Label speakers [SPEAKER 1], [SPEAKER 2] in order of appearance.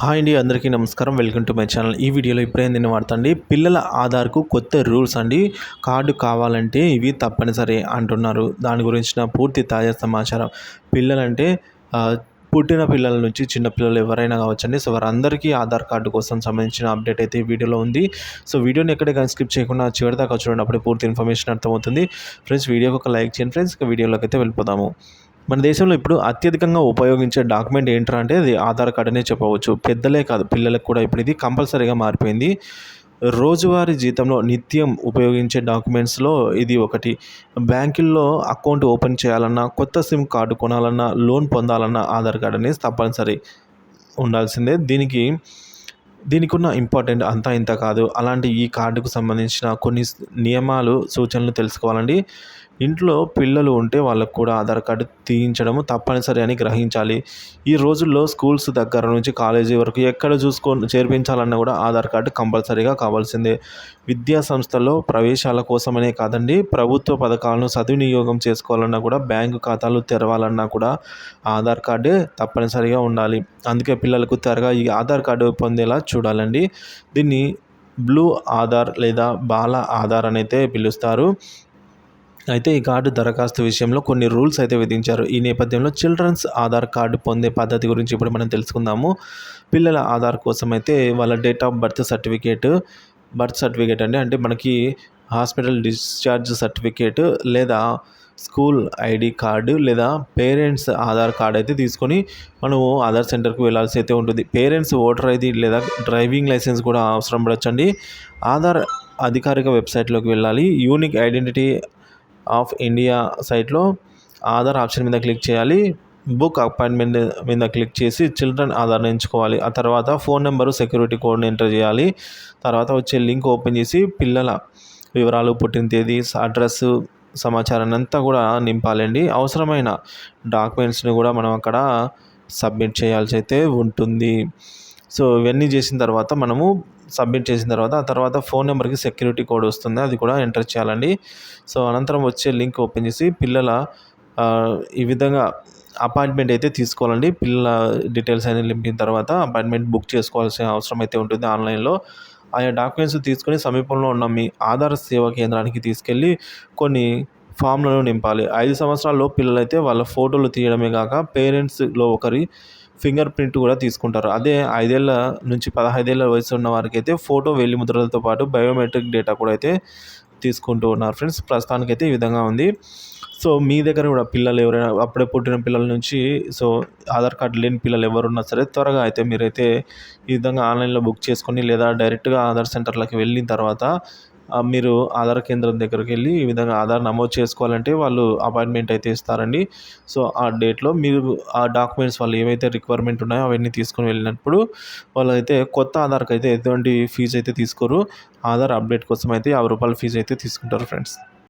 [SPEAKER 1] Hi అండి, అందరికీ నమస్కారం. Welcome to my channel. ఈ వీడియోలో ఇప్పుడే నేను వాడతండి పిల్లల ఆధార్కు కొత్త రూల్స్ అండి. కార్డు కావాలంటే ఇవి తప్పనిసరి అంటున్నారు. దాని గురించిన పూర్తి తాజా సమాచారం. పిల్లలంటే పుట్టిన పిల్లల నుంచి చిన్న పిల్లలు ఎవరైనా కావచ్చండి. సో వారందరికీ ఆధార్ కార్డు కోసం సంబంధించిన అప్డేట్ అయితే ఈ వీడియోలో ఉంది. సో వీడియోని ఎక్కడే కానీ స్కిప్ చేయకుండా చివరి దాకా చూడండి, అప్పుడే పూర్తి ఇన్ఫర్మేషన్ అర్థమవుతుంది. ఫ్రెండ్స్, వీడియోకి ఒక లైక్ చేయండి ఫ్రెండ్స్. ఇక వీడియోలోకి అయితే వెళ్ళిపోదాము. మన దేశంలో ఇప్పుడు అత్యధికంగా ఉపయోగించే డాక్యుమెంట్ ఏంట్రా అంటే అది ఆధార్ కార్డ్ అనే చెప్పవచ్చు. పెద్దలే కాదు, పిల్లలకు కూడా ఇప్పుడు ఇది కంపల్సరీగా మారిపోయింది. రోజువారీ జీవితంలో నిత్యం ఉపయోగించే డాక్యుమెంట్స్లో ఇది ఒకటి. బ్యాంకుల్లో అకౌంట్ ఓపెన్ చేయాలన్నా, కొత్త సిమ్ కార్డు కొనాలన్నా, లోన్ పొందాలన్నా ఆధార్ కార్డ్ అనేది తప్పనిసరి ఉండాల్సిందే. దీనికి ఉన్న ఇంపార్టెంట్ అంతా ఇంత కాదు. అలాంటి ఈ కార్డుకు సంబంధించిన కొన్ని నియమాలు, సూచనలు తెలుసుకోవాలండి. ఇంట్లో పిల్లలు ఉంటే వాళ్ళకు కూడా ఆధార్ కార్డు తీయించడము తప్పనిసరి అని గ్రహించాలి. ఈ రోజుల్లో స్కూల్స్ దగ్గర నుంచి కాలేజీ వరకు ఎక్కడ చేర్పించాలన్నా కూడా ఆధార్ కార్డు కంపల్సరీగా కావాల్సిందే. విద్యా సంస్థల్లో ప్రవేశాల కోసమనే కాదండి, ప్రభుత్వ పథకాలను సద్వినియోగం చేసుకోవాలన్నా కూడా, బ్యాంకు ఖాతాలు తెరవాలన్నా కూడా ఆధార్ కార్డే తప్పనిసరిగా ఉండాలి. అందుకే పిల్లలకు త్వరగా ఈ ఆధార్ కార్డు పొందేలా చూడాలండి. దీన్ని బ్లూ ఆధార్ లేదా బాల ఆధార్ అని అయితే పిలుస్తారు. అయితే ఈ కార్డు దరఖాస్తు విషయంలో కొన్ని రూల్స్ అయితే విధించారు. ఈ నేపథ్యంలో చిల్డ్రన్స్ ఆధార్ కార్డు పొందే పద్ధతి గురించి ఇప్పుడు మనం తెలుసుకుందాము. పిల్లల ఆధార్ కోసం అయితే వాళ్ళ డేట్ ఆఫ్ బర్త్ సర్టిఫికేట్ అంటే మనకి హాస్పిటల్ డిశ్చార్జ్ సర్టిఫికేట్ లేదా స్కూల్ ఐడి కార్డు లేదా పేరెంట్స్ ఆధార్ కార్డు అయితే తీసుకొని మనము ఆధార్ సెంటర్కి వెళ్ళాల్సి అయితే ఉంటుంది. పేరెంట్స్ ఓటర్ ఐడి లేదా డ్రైవింగ్ లైసెన్స్ కూడా అవసరం పడొచ్చండి. ఆధార్ అధికారిక వెబ్సైట్లోకి వెళ్ళాలి. యూనిక్ ఐడెంటిటీ ఆఫ్ ఇండియా సైట్లో ఆధార్ ఆప్షన్ మీద క్లిక్ చేయాలి. బుక్ అపాయింట్మెంట్ మీద క్లిక్ చేసి చిల్డ్రన్ ఆధార్ని ఎంచుకోవాలి. ఆ తర్వాత ఫోన్ నెంబరు, సెక్యూరిటీ కోడ్ని ఎంటర్ చేయాలి. తర్వాత వచ్చే లింక్ ఓపెన్ చేసి పిల్లల వివరాలు, పుట్టిన తేదీ, అడ్రస్ సమాచారాన్ని అంతా కూడా నింపాలండి. అవసరమైన డాక్యుమెంట్స్ని కూడా మనం అక్కడ సబ్మిట్ చేయాల్సి అయితే ఉంటుంది. సో ఇవన్నీ చేసిన తర్వాత సబ్మిట్ చేసిన తర్వాత ఆ తర్వాత ఫోన్ నెంబర్కి సెక్యూరిటీ కోడ్ వస్తుంది, అది కూడా ఎంటర్ చేయాలండి. సో అనంతరం వచ్చే లింక్ ఓపెన్ చేసి ఈ విధంగా అపాయింట్మెంట్ అయితే తీసుకోవాలండి. పిల్లల డీటెయిల్స్ అన్ని నింపిన తర్వాత అపాయింట్మెంట్ బుక్ చేసుకోవాల్సిన అవసరం అయితే ఉంటుంది ఆన్లైన్లో. ఆయా డాక్యుమెంట్స్ తీసుకొని సమీపంలో ఉన్న మీ ఆధార్ సేవా కేంద్రానికి తీసుకెళ్ళి కొన్ని ఫామ్లను నింపాలి. 5 సంవత్సరాల పిల్లలైతే వాళ్ళ ఫోటోలు తీయడమే కాక పేరెంట్స్లో ఒకరి ఫింగర్ ప్రింట్ కూడా తీసుకుంటారు. అదే 5 ఏళ్ల నుంచి 15 ఏళ్ల వయసు ఉన్న వారికి అయితే ఫోటో, వేలిముద్రలతో పాటు బయోమెట్రిక్ డేటా కూడా అయితే తీసుకుంటూ ఉన్నారు. ఫ్రెండ్స్, ప్రస్తుతానికైతే ఈ విధంగా ఉంది. సో మీ దగ్గర కూడా పిల్లలు ఎవరైనా అప్పుడే పుట్టిన పిల్లల నుంచి ఆధార్ కార్డు లేని పిల్లలు ఎవరున్నా సరే త్వరగా అయితే మీరైతే ఈ విధంగా ఆన్లైన్లో బుక్ చేసుకొని లేదా డైరెక్ట్గా ఆధార్ సెంటర్లకు వెళ్ళిన తర్వాత మీరు ఆధార్ కేంద్రం దగ్గరికి వెళ్ళి ఈ విధంగా ఆధార్ నమోదు చేసుకోవాలంటే వాళ్ళు అపాయింట్మెంట్ అయితే ఇస్తారండి. సో ఆ డేట్లో మీరు ఆ డాక్యుమెంట్స్ వాళ్ళు ఏవైతే రిక్వైర్మెంట్ ఉన్నాయో అవన్నీ తీసుకొని వెళ్ళినప్పుడు వాళ్ళైతే కొత్త ఆధార్కి అయితే ఎటువంటి ఫీజు అయితే తీసుకోరు. ఆధార్ అప్డేట్ కోసం అయితే ₹50 ఫీజు అయితే తీసుకుంటారు ఫ్రెండ్స్.